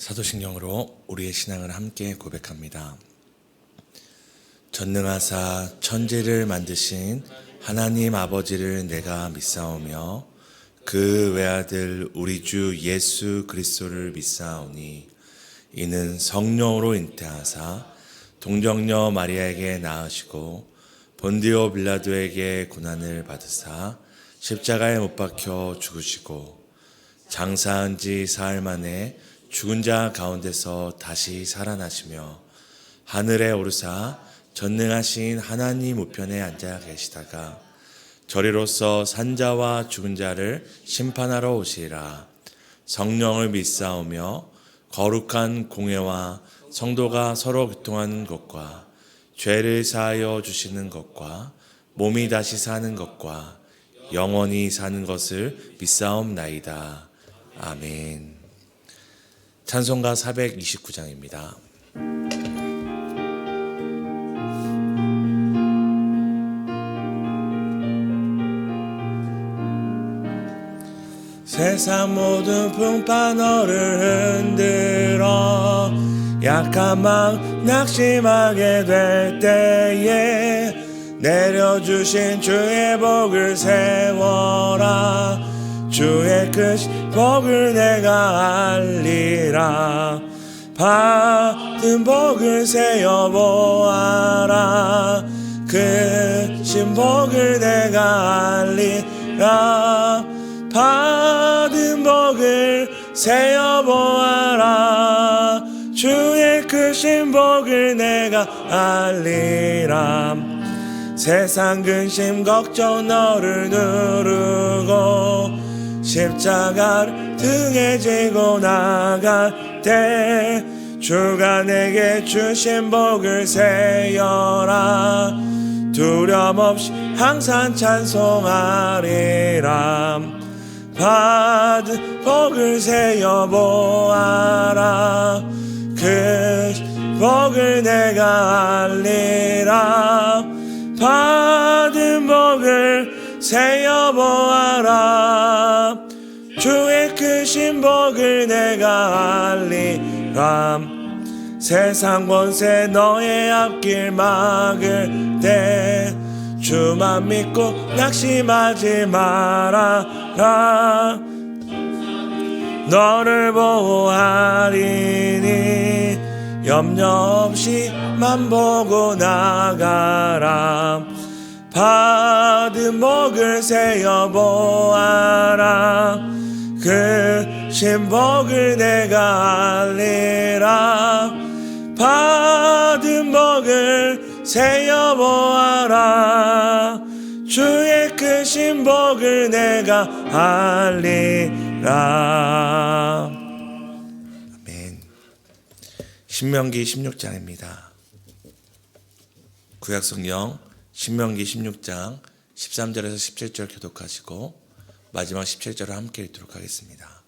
사도신경으로 우리의 신앙을 함께 고백합니다. 전능하사 천지를 만드신 하나님 아버지를 내가 믿사오며 그 외아들 우리 주 예수 그리스도를 믿사오니 이는 성령으로 잉태하사 동정녀 마리아에게 낳으시고 본디오 빌라도에게 고난을 받으사 십자가에 못 박혀 죽으시고 장사한 지 사흘 만에 죽은 자 가운데서 다시 살아나시며 하늘에 오르사 전능하신 하나님 우편에 앉아 계시다가 저리로서 산자와 죽은 자를 심판하러 오시리라. 성령을 믿사오며 거룩한 공회와 성도가 서로 교통하는 것과 죄를 사하여 주시는 것과 몸이 다시 사는 것과 영원히 사는 것을 믿사옵나이다. 아멘. 찬송가 429장입니다. 세상 모든 풍파 너를 흔들어 약한 마음 낙심하게 될 때에 내려주신 주의 복을 세워라. 주의 크신 복을 내가 알리라. 받은 복을 세어보아라. 크신 복을 내가 알리라. 받은 복을 세어보아라. 주의 크신 복을 내가 알리라. 세상 근심 걱정 너를 누르고 십자가를 등에 지고 나갈 때 주가 내게 주신 복을 세어라. 두려움 없이 항상 찬송하리라. 받은 복을 세어보아라. 그 복을 내가 알리라. 받은 복을 세어보아라. 주의 크신 복을 내가 알리라. 세상 권세 너의 앞길 막을 때 주만 믿고 낙심하지 말아라. 너를 보호하리니 염려 없이 만 보고 나가라. 받은 복을 세어보아라. 그 신복을 내가 알리라. 받은 복을 세어보아라. 주의 크신 복을 내가 알리라. 아멘. 신명기 16장입니다. 구약성경 신명기 16장 13절에서 17절 교독하시고 마지막 17절을 함께 읽도록 하겠습니다.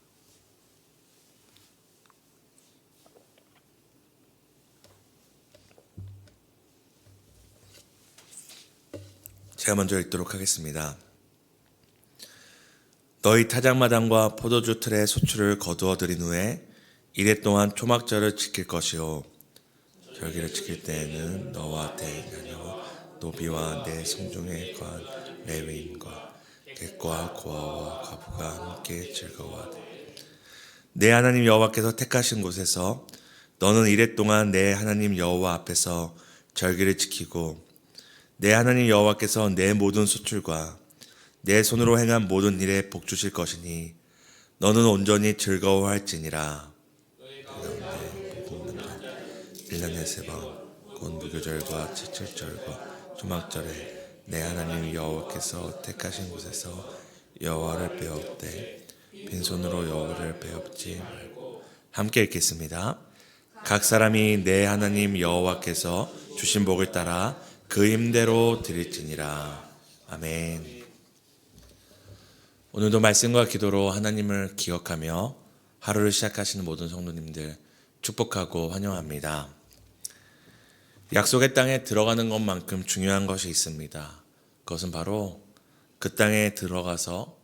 제가 먼저 읽도록 하겠습니다. 너희 타작마당과 포도주 틀의 소출을 거두어 들인 후에 이래 동안 초막절을 지킬 것이요 절기를 지킬 때에는 너와 대자녀와 노비와 내 성중에 거한 레위인과 객과 고아와 과부가 함께 즐거워하되 내 하나님 여호와께서 택하신 곳에서 너는 이래 동안 내 하나님 여호와 앞에서 절기를 지키고 내 하나님 여호와께서 내 모든 수출과 내 손으로 행한 모든 일에 복 주실 것이니 너는 온전히 즐거워할지니라. 1년에 3번 곧 무교절과 칠칠절과 초막절에 내 하나님 여호와께서 택하신 곳에서 여호와를 배웁되 빈손으로 여호와를 배웁지 말고. 함께 읽겠습니다. 각 사람이 내 하나님 여호와께서 주신 복을 따라 그 힘대로 드릴지니라. 아멘. 오늘도 말씀과 기도로 하나님을 기억하며 하루를 시작하시는 모든 성도님들 축복하고 환영합니다. 약속의 땅에 들어가는 것만큼 중요한 것이 있습니다. 그것은 바로 그 땅에 들어가서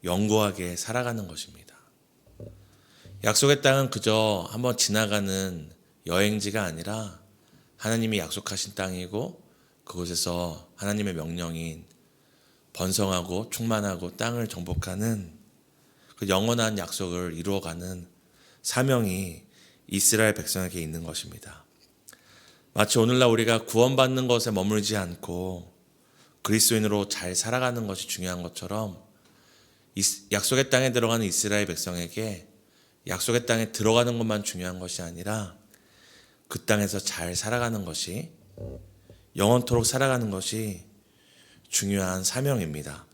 영구하게 살아가는 것입니다. 약속의 땅은 그저 한번 지나가는 여행지가 아니라 하나님이 약속하신 땅이고, 그곳에서 하나님의 명령인 번성하고 충만하고 땅을 정복하는 그 영원한 약속을 이루어가는 사명이 이스라엘 백성에게 있는 것입니다. 마치 오늘날 우리가 구원받는 것에 머물지 않고 그리스도인으로 잘 살아가는 것이 중요한 것처럼, 약속의 땅에 들어가는 이스라엘 백성에게 약속의 땅에 들어가는 것만 중요한 것이 아니라 그 땅에서 잘 살아가는 것이, 영원토록 살아가는 것이 중요한 사명입니다.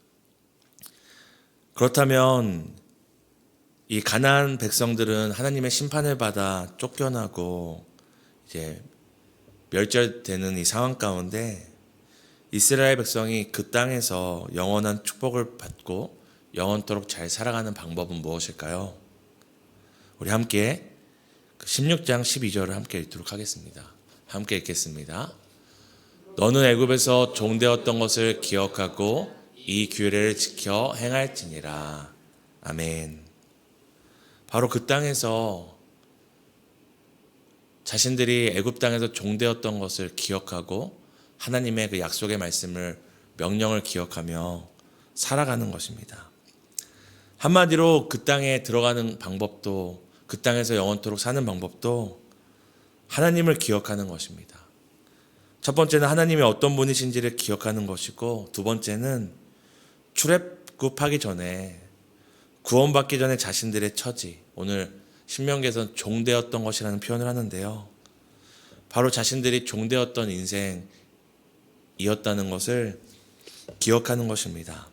그렇다면 이 가나안 백성들은 하나님의 심판을 받아 쫓겨나고 이제 멸절되는 이 상황 가운데 이스라엘 백성이 그 땅에서 영원한 축복을 받고 영원토록 잘 살아가는 방법은 무엇일까요? 우리 함께 16장 12절을 함께 읽도록 하겠습니다. 함께 읽겠습니다. 너는 애굽에서 종되었던 것을 기억하고 이 규례를 지켜 행할지니라. 아멘. 바로 그 땅에서 자신들이 애굽 땅에서 종되었던 것을 기억하고 하나님의 그 약속의 말씀을, 명령을 기억하며 살아가는 것입니다. 한마디로 그 땅에 들어가는 방법도, 그 땅에서 영원토록 사는 방법도 하나님을 기억하는 것입니다. 첫 번째는 하나님이 어떤 분이신지를 기억하는 것이고, 두 번째는 출애굽하기 전에, 구원받기 전에 자신들의 처지, 오늘 신명기에서는 종되었던 것이라는 표현을 하는데요, 바로 자신들이 종되었던 인생이었다는 것을 기억하는 것입니다.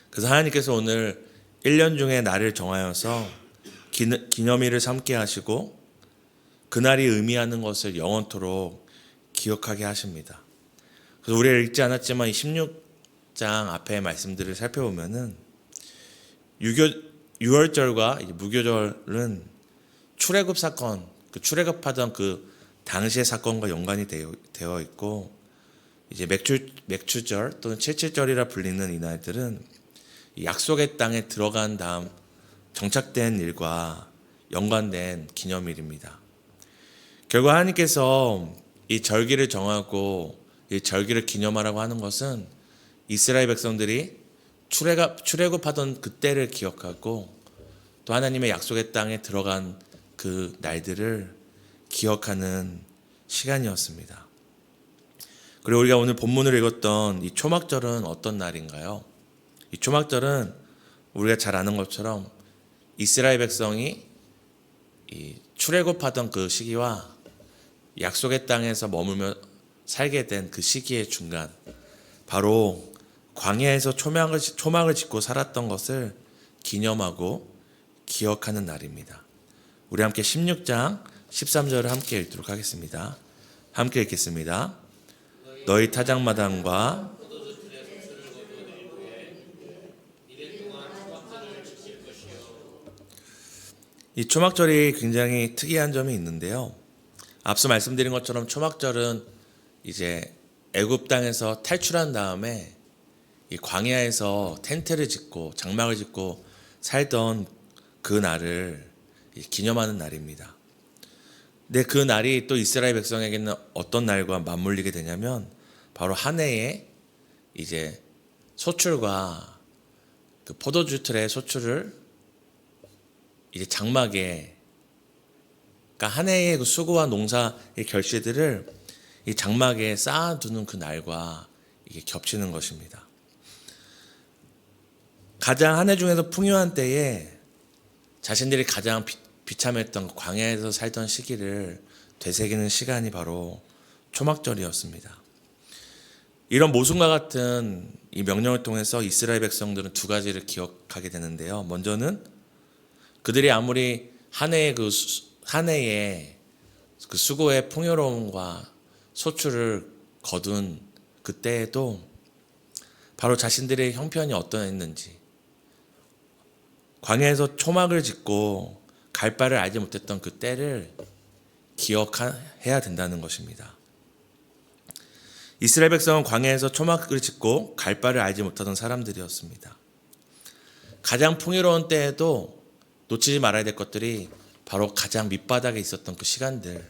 그래서 하나님께서 오늘 1년 중에 날을 정하여서 기념일을 삼게 하시고 그날이 의미하는 것을 영원토록 기억하게 하십니다. 그래서 우리가 읽지 않았지만 이 16장 앞의 말씀들을 살펴보면은 유월절과 무교절은 출애굽 사건, 그 출애굽하던 그 당시의 사건과 연관이 되어 있고, 이제 맥추절 또는 칠칠절이라 불리는 이 날들은 약속의 땅에 들어간 다음 정착된 일과 연관된 기념일입니다. 결국 하나님께서 이 절기를 정하고 이 절기를 기념하라고 하는 것은 이스라엘 백성들이 출애굽하던 그때를 기억하고 또 하나님의 약속의 땅에 들어간 그 날들을 기억하는 시간이었습니다. 그리고 우리가 오늘 본문을 읽었던 이 초막절은 어떤 날인가요? 이 초막절은 우리가 잘 아는 것처럼 이스라엘 백성이 이 출애굽하던 그 시기와 약속의 땅에서 머물며 살게 된 그 시기의 중간, 바로 광야에서 초막을 짓고 살았던 것을 기념하고 기억하는 날입니다. 우리 함께 16장 13절을 함께 읽도록 하겠습니다. 함께 읽겠습니다. 너희 타작마당과 이 초막절이 굉장히 특이한 점이 있는데요, 앞서 말씀드린 것처럼 초막절은 이제 애굽 땅에서 탈출한 다음에 이 광야에서 텐트를 짓고 장막을 짓고 살던 그 날을 기념하는 날입니다. 근데 그 날이 또 이스라엘 백성에게는 어떤 날과 맞물리게 되냐면 바로 한 해에 이제 소출과 그 포도주 틀의 소출을 이제 장막에, 그러니까 한 해의 그 수고와 농사의 결실들을 이 장막에 쌓아두는 그 날과 이게 겹치는 것입니다. 가장 한 해 중에서 풍요한 때에 자신들이 가장 비참했던 광야에서 살던 시기를 되새기는 시간이 바로 초막절이었습니다. 이런 모순과 같은 이 명령을 통해서 이스라엘 백성들은 두 가지를 기억하게 되는데요, 먼저는 그들이 아무리 한 해의 그 수고의 풍요로움과 소출을 거둔 그때에도 바로 자신들의 형편이 어떠했는지, 광야에서 초막을 짓고 갈 바를 알지 못했던 그 때를 기억해야 된다는 것입니다. 이스라엘 백성은 광야에서 초막을 짓고 갈 바를 알지 못하던 사람들이었습니다. 가장 풍요로운 때에도 놓치지 말아야 될 것들이 바로 가장 밑바닥에 있었던 그 시간들,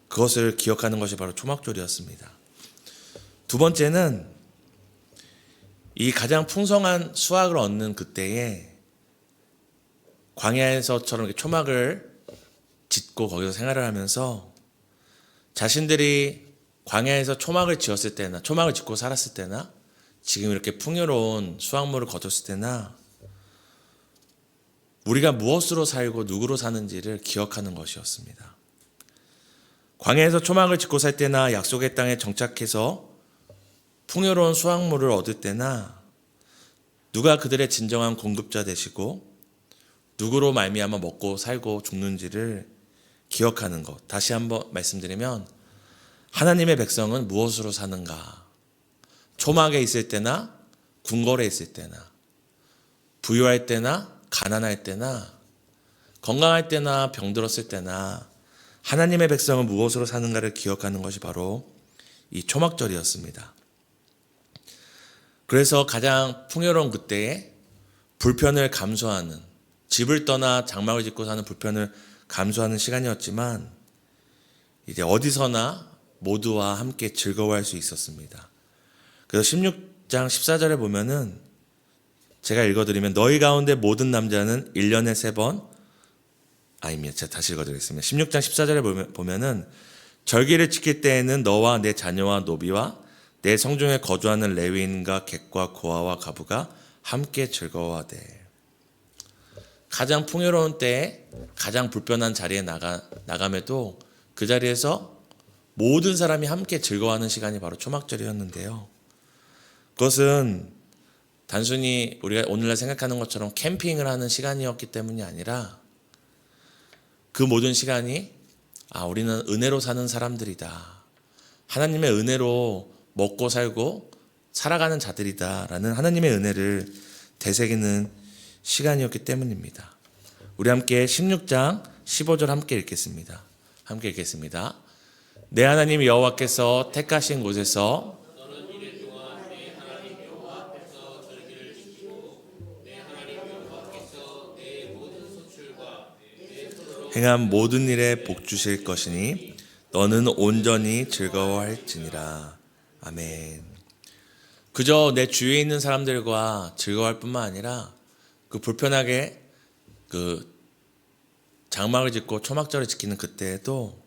그것을 기억하는 것이 바로 초막절이었습니다. 두 번째는 이 가장 풍성한 수확을 얻는 그때에 광야에서처럼 이렇게 초막을 짓고 거기서 생활을 하면서 자신들이 광야에서 초막을 지었을 때나 초막을 짓고 살았을 때나 지금 이렇게 풍요로운 수확물을 거뒀을 때나 우리가 무엇으로 살고 누구로 사는지를 기억하는 것이었습니다. 광야에서 초막을 짓고 살 때나 약속의 땅에 정착해서 풍요로운 수확물을 얻을 때나 누가 그들의 진정한 공급자 되시고 누구로 말미암아 먹고 살고 죽는지를 기억하는 것. 다시 한번 말씀드리면 하나님의 백성은 무엇으로 사는가? 초막에 있을 때나 궁궐에 있을 때나 부유할 때나 가난할 때나 건강할 때나 병들었을 때나 하나님의 백성은 무엇으로 사는가를 기억하는 것이 바로 이 초막절이었습니다. 그래서 가장 풍요로운 그때에 불편을 감수하는, 집을 떠나 장막을 짓고 사는 불편을 감수하는 시간이었지만 이제 어디서나 모두와 함께 즐거워할 수 있었습니다. 그래서 16장 14절에 보면은 제가 읽어드리면 너희 가운데 모든 남자는 1년에 3번 아닙니다. 제가 다시 읽어드리겠습니다. 16장 14절에 보면은 절기를 지킬 때에는 너와 내 자녀와 노비와 내 성중에 거주하는 레위인과 객과 고아와 가부가 함께 즐거워하되. 가장 풍요로운 때에 가장 불편한 자리에 나감에도 그 자리에서 모든 사람이 함께 즐거워하는 시간이 바로 초막절이었는데요. 그것은 단순히 우리가 오늘날 생각하는 것처럼 캠핑을 하는 시간이었기 때문이 아니라 그 모든 시간이 우리는 은혜로 사는 사람들이다. 하나님의 은혜로 먹고 살고 살아가는 자들이다라는 하나님의 은혜를 되새기는 시간이었기 때문입니다. 우리 함께 16장 15절 함께 읽겠습니다. 함께 읽겠습니다. 내 하나님 여호와께서 택하신 곳에서 행한 모든 일에 복 주실 것이니 너는 온전히 즐거워할지니라. 아멘. 그저 내 주위에 있는 사람들과 즐거워할 뿐만 아니라 그 불편하게 그 장막을 짓고 초막절을 지키는 그때에도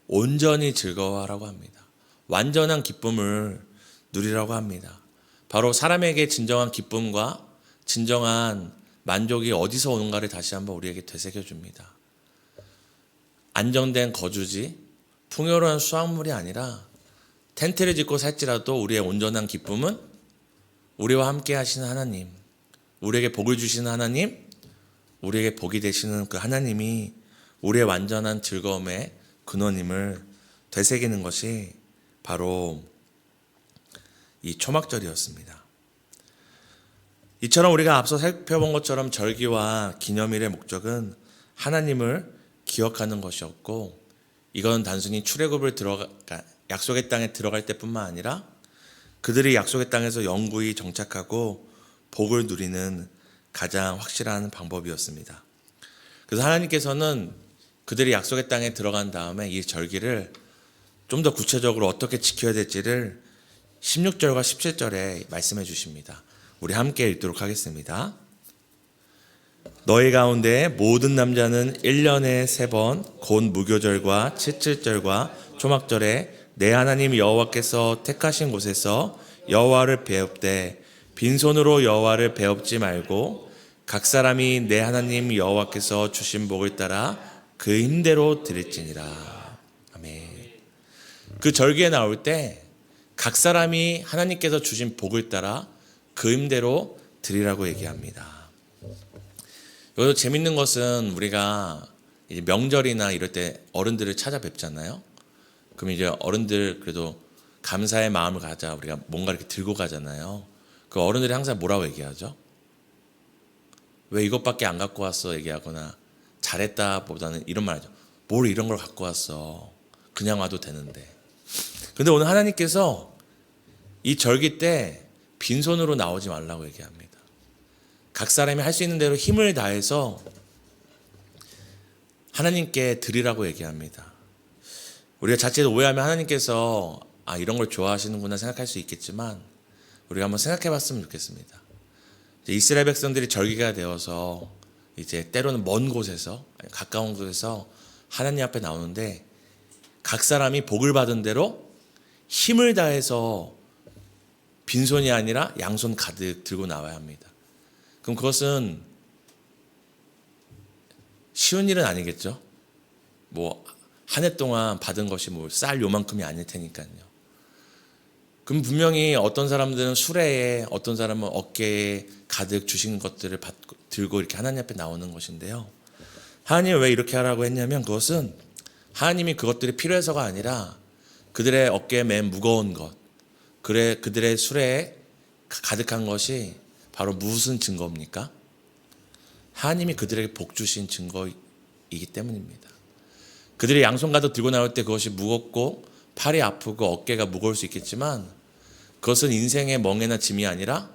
온전히 즐거워하라고 합니다. 완전한 기쁨을 누리라고 합니다. 바로 사람에게 진정한 기쁨과 진정한 만족이 어디서 오는가를 다시 한번 우리에게 되새겨 줍니다. 안정된 거주지, 풍요로운 수확물이 아니라 텐트를 짓고 살지라도 우리의 온전한 기쁨은 우리와 함께 하시는 하나님, 우리에게 복을 주시는 하나님, 우리에게 복이 되시는 그 하나님이 우리의 완전한 즐거움의 근원임을 되새기는 것이 바로 이 초막절이었습니다. 이처럼 우리가 앞서 살펴본 것처럼 절기와 기념일의 목적은 하나님을 기억하는 것이었고, 이건 단순히 출애굽을 약속의 땅에 들어갈 때뿐만 아니라 그들이 약속의 땅에서 영구히 정착하고 복을 누리는 가장 확실한 방법이었습니다. 그래서 하나님께서는 그들이 약속의 땅에 들어간 다음에 이 절기를 좀 더 구체적으로 어떻게 지켜야 될지를 16절과 17절에 말씀해 주십니다. 우리 함께 읽도록 하겠습니다. 너희 가운데 모든 남자는 1년에 3번 곧 무교절과 칠칠절과 초막절에 내 하나님 여호와께서 택하신 곳에서 여호와를 배웁되 빈손으로 여호와를 배웁지 말고 각 사람이 내 하나님 여호와께서 주신 복을 따라 그 힘대로 드릴지니라. 아멘. 그 절기에 나올 때 각 사람이 하나님께서 주신 복을 따라 그 힘대로 드리라고 얘기합니다. 여기서 재밌는 것은 우리가 이제 명절이나 이럴 때 어른들을 찾아뵙잖아요. 그럼 이제 어른들 그래도 감사의 마음을 가자, 우리가 뭔가 이렇게 들고 가잖아요. 그 어른들이 항상 뭐라고 얘기하죠? 왜 이것밖에 안 갖고 왔어? 얘기하거나 잘했다 보다는 이런 말 하죠. 뭘 이런 걸 갖고 왔어? 그냥 와도 되는데. 근데 오늘 하나님께서 이 절기 때 빈손으로 나오지 말라고 얘기합니다. 각 사람이 할 수 있는 대로 힘을 다해서 하나님께 드리라고 얘기합니다. 우리가 자칫 오해하면 하나님께서 이런 걸 좋아하시는구나 생각할 수 있겠지만 우리가 한번 생각해 봤으면 좋겠습니다. 이스라엘 백성들이 절기가 되어서 이제 때로는 먼 곳에서 가까운 곳에서 하나님 앞에 나오는데 각 사람이 복을 받은 대로 힘을 다해서 빈손이 아니라 양손 가득 들고 나와야 합니다. 그럼 그것은 쉬운 일은 아니겠죠. 한 해 동안 받은 것이 쌀 요만큼이 아닐 테니까요. 그럼 분명히 어떤 사람들은 수레에, 어떤 사람은 어깨에 가득 주신 것들을 들고 이렇게 하나님 앞에 나오는 것인데요. 하나님이 왜 이렇게 하라고 했냐면 그것은 하나님이 그것들이 필요해서가 아니라 그들의 어깨에 맨 무거운 것, 그들의 수레에 가득한 것이 바로 무슨 증거입니까? 하나님이 그들에게 복 주신 증거이기 때문입니다. 그들이 양손 가득 들고 나올 때 그것이 무겁고 팔이 아프고 어깨가 무거울 수 있겠지만 그것은 인생의 멍에나 짐이 아니라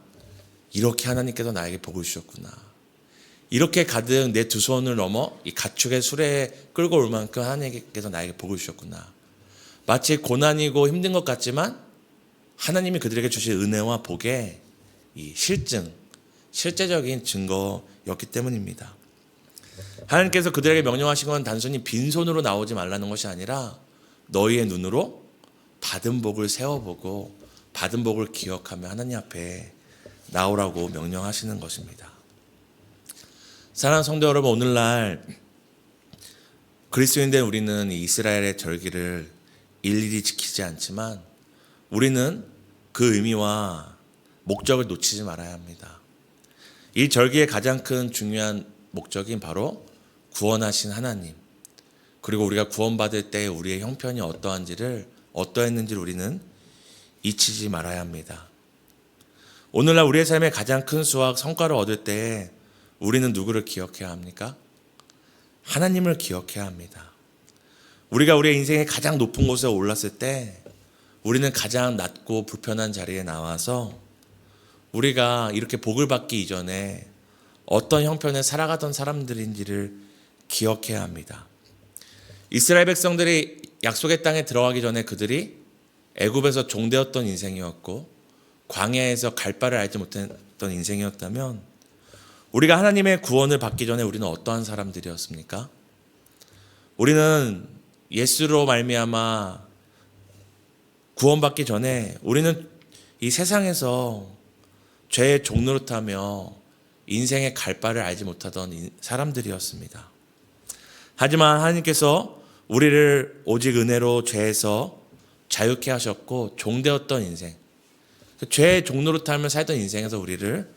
이렇게 하나님께서 나에게 복을 주셨구나. 이렇게 가득 내 두 손을 넘어 이 가축의 수레에 끌고 올 만큼 하나님께서 나에게 복을 주셨구나. 마치 고난이고 힘든 것 같지만 하나님이 그들에게 주신 은혜와 복의 이 실제적인 증거였기 때문입니다. 하나님께서 그들에게 명령하신 건 단순히 빈손으로 나오지 말라는 것이 아니라 너희의 눈으로 받은 복을 세워보고 받은 복을 기억하며 하나님 앞에 나오라고 명령하시는 것입니다. 사랑하는 성도 여러분, 오늘날 그리스도인된 우리는 이 이스라엘의 절기를 일일이 지키지 않지만 우리는 그 의미와 목적을 놓치지 말아야 합니다. 이 절기의 가장 큰 중요한 목적인 바로 구원하신 하나님, 그리고 우리가 구원받을 때 우리의 형편이 어떠했는지를 우리는 잊히지 말아야 합니다. 오늘날 우리의 삶의 가장 큰 수확, 성과를 얻을 때 우리는 누구를 기억해야 합니까? 하나님을 기억해야 합니다. 우리가 우리의 인생의 가장 높은 곳에 올랐을 때 우리는 가장 낮고 불편한 자리에 나와서 우리가 이렇게 복을 받기 이전에 어떤 형편에 살아가던 사람들인지를 기억해야 합니다. 이스라엘 백성들이 약속의 땅에 들어가기 전에 그들이 애굽에서 종되었던 인생이었고 광야에서 갈 바를 알지 못했던 인생이었다면 우리가 하나님의 구원을 받기 전에 우리는 어떠한 사람들이었습니까? 우리는 예수로 말미암아 구원받기 전에 우리는 이 세상에서 죄의 종노릇하며 인생의 갈 바를 알지 못하던 사람들이었습니다. 하지만 하나님께서 우리를 오직 은혜로 죄에서 자유케 하셨고 종되었던 인생, 죄의 종노릇하며 살던 인생에서 우리를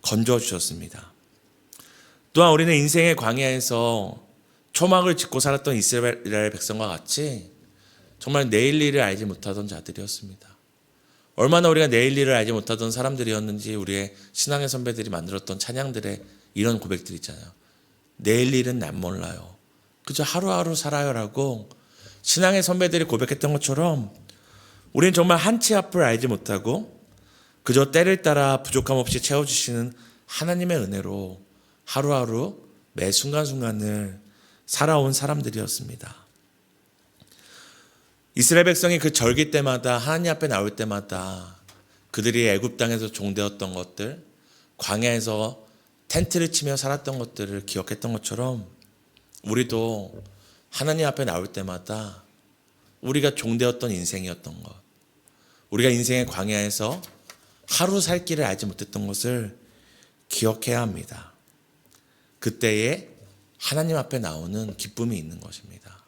건져 주셨습니다. 또한 우리는 인생의 광야에서 초막을 짓고 살았던 이스라엘 백성과 같이 정말 내일 일을 알지 못하던 자들이었습니다. 얼마나 우리가 내일 일을 알지 못하던 사람들이었는지 우리의 신앙의 선배들이 만들었던 찬양들의 이런 고백들이 있잖아요. 내일 일은 난 몰라요. 그저 하루하루 살아요라고 신앙의 선배들이 고백했던 것처럼 우리는 정말 한치 앞을 알지 못하고 그저 때를 따라 부족함 없이 채워주시는 하나님의 은혜로 하루하루 매 순간순간을 살아온 사람들이었습니다. 이스라엘 백성이 그 절기 때마다 하나님 앞에 나올 때마다 그들이 애굽 땅에서 종되었던 것들, 광야에서 텐트를 치며 살았던 것들을 기억했던 것처럼 우리도 하나님 앞에 나올 때마다 우리가 종되었던 인생이었던 것, 우리가 인생의 광야에서 하루 살 길을 알지 못했던 것을 기억해야 합니다. 그때에 하나님 앞에 나오는 기쁨이 있는 것입니다.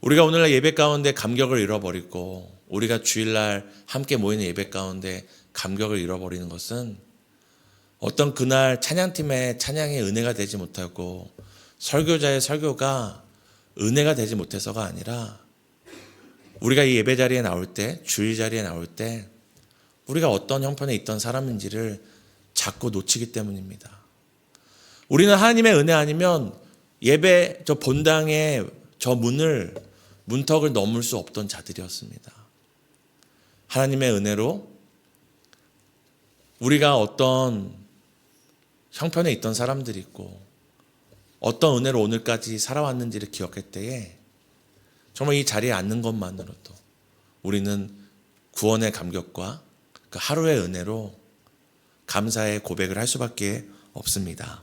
우리가 오늘날 예배 가운데 감격을 잃어버리고 우리가 주일날 함께 모이는 예배 가운데 감격을 잃어버리는 것은 어떤 그날 찬양팀의 찬양이 은혜가 되지 못하고 설교자의 설교가 은혜가 되지 못해서가 아니라 우리가 이 예배 자리에 나올 때, 주일 자리에 나올 때 우리가 어떤 형편에 있던 사람인지를 자꾸 놓치기 때문입니다. 우리는 하나님의 은혜 아니면 예배 저 본당의 저 문턱을 넘을 수 없던 자들이었습니다. 하나님의 은혜로 우리가 어떤 형편에 있던 사람들이 있고 어떤 은혜로 오늘까지 살아왔는지를 기억할 때에 정말 이 자리에 앉는 것만으로도 우리는 구원의 감격과 그 하루의 은혜로 감사의 고백을 할 수밖에 없습니다.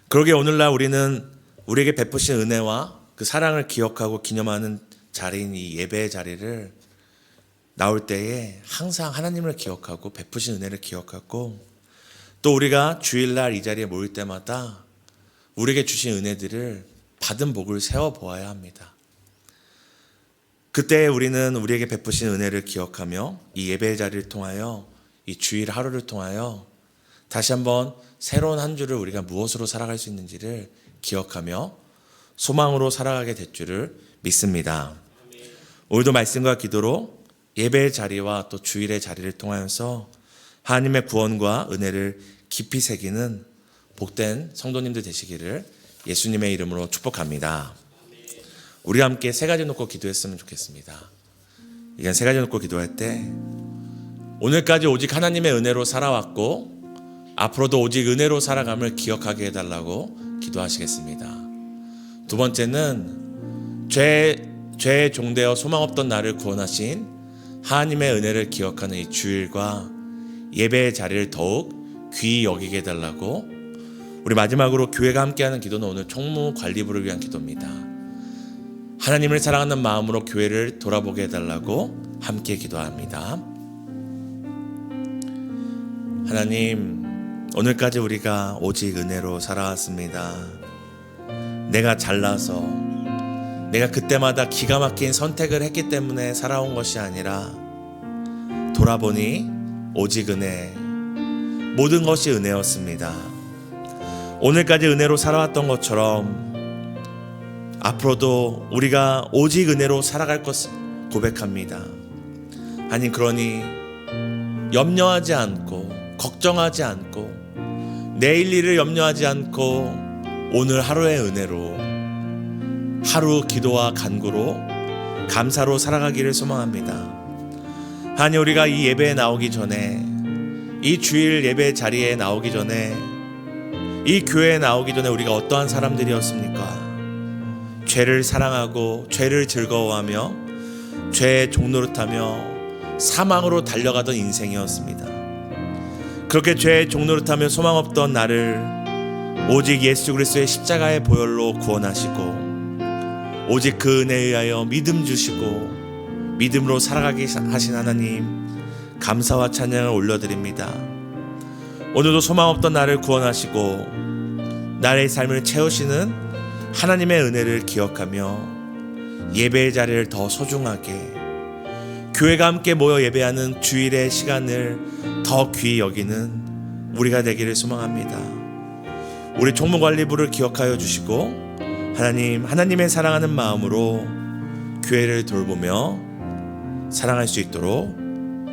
그러기에 오늘날 우리는 우리에게 베푸신 은혜와 그 사랑을 기억하고 기념하는 자리인 이 예배의 자리를 나올 때에 항상 하나님을 기억하고 베푸신 은혜를 기억하고 또 우리가 주일날 이 자리에 모일 때마다 우리에게 주신 은혜들을 받은 복을 세워보아야 합니다. 그때 우리는 우리에게 베푸신 은혜를 기억하며 이 예배의 자리를 통하여 이 주일 하루를 통하여 다시 한번 새로운 한 주를 우리가 무엇으로 살아갈 수 있는지를 기억하며 소망으로 살아가게 될 줄을 믿습니다. 오늘도 말씀과 기도로 예배의 자리와 또 주일의 자리를 통하여서 하나님의 구원과 은혜를 깊이 새기는 복된 성도님들 되시기를 예수님의 이름으로 축복합니다. 우리 함께 세 가지 놓고 기도했으면 좋겠습니다. 이건 세 가지 놓고 기도할 때 오늘까지 오직 하나님의 은혜로 살아왔고 앞으로도 오직 은혜로 살아감을 기억하게 해달라고 기도하시겠습니다. 두 번째는 죄의 종되어 소망 없던 나를 구원하신 하나님의 은혜를 기억하는 이 주일과 예배의 자리를 더욱 귀히 여기게 해달라고. 우리 마지막으로 교회가 함께하는 기도는 오늘 총무 관리부를 위한 기도입니다. 하나님을 사랑하는 마음으로 교회를 돌아보게 해달라고 함께 기도합니다. 하나님, 오늘까지 우리가 오직 은혜로 살아왔습니다. 내가 잘나서 내가 그때마다 기가 막힌 선택을 했기 때문에 살아온 것이 아니라 돌아보니 오직 은혜, 모든 것이 은혜였습니다. 오늘까지 은혜로 살아왔던 것처럼 앞으로도 우리가 오직 은혜로 살아갈 것을 고백합니다. 하나님, 그러니 염려하지 않고 걱정하지 않고 내일 일을 염려하지 않고 오늘 하루의 은혜로 하루 기도와 간구로 감사로 살아가기를 소망합니다. 하나님, 우리가 이 예배에 나오기 전에 이 주일 예배 자리에 나오기 전에 이 교회에 나오기 전에 우리가 어떠한 사람들이었습니까? 죄를 사랑하고 죄를 즐거워하며 죄의 종노릇하며 사망으로 달려가던 인생이었습니다. 그렇게 죄의 종노릇하며 소망 없던 나를 오직 예수 그리스도의 십자가의 보혈로 구원하시고 오직 그 은혜에 의하여 믿음 주시고 믿음으로 살아가게 하신 하나님, 감사와 찬양을 올려드립니다. 오늘도 소망 없던 나를 구원하시고 나의 삶을 채우시는 하나님의 은혜를 기억하며 예배의 자리를 더 소중하게, 교회가 함께 모여 예배하는 주일의 시간을 더 귀히 여기는 우리가 되기를 소망합니다. 우리 총무관리부를 기억하여 주시고 하나님의 사랑하는 마음으로 교회를 돌보며 사랑할 수 있도록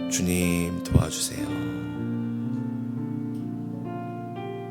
주님 도와주세요.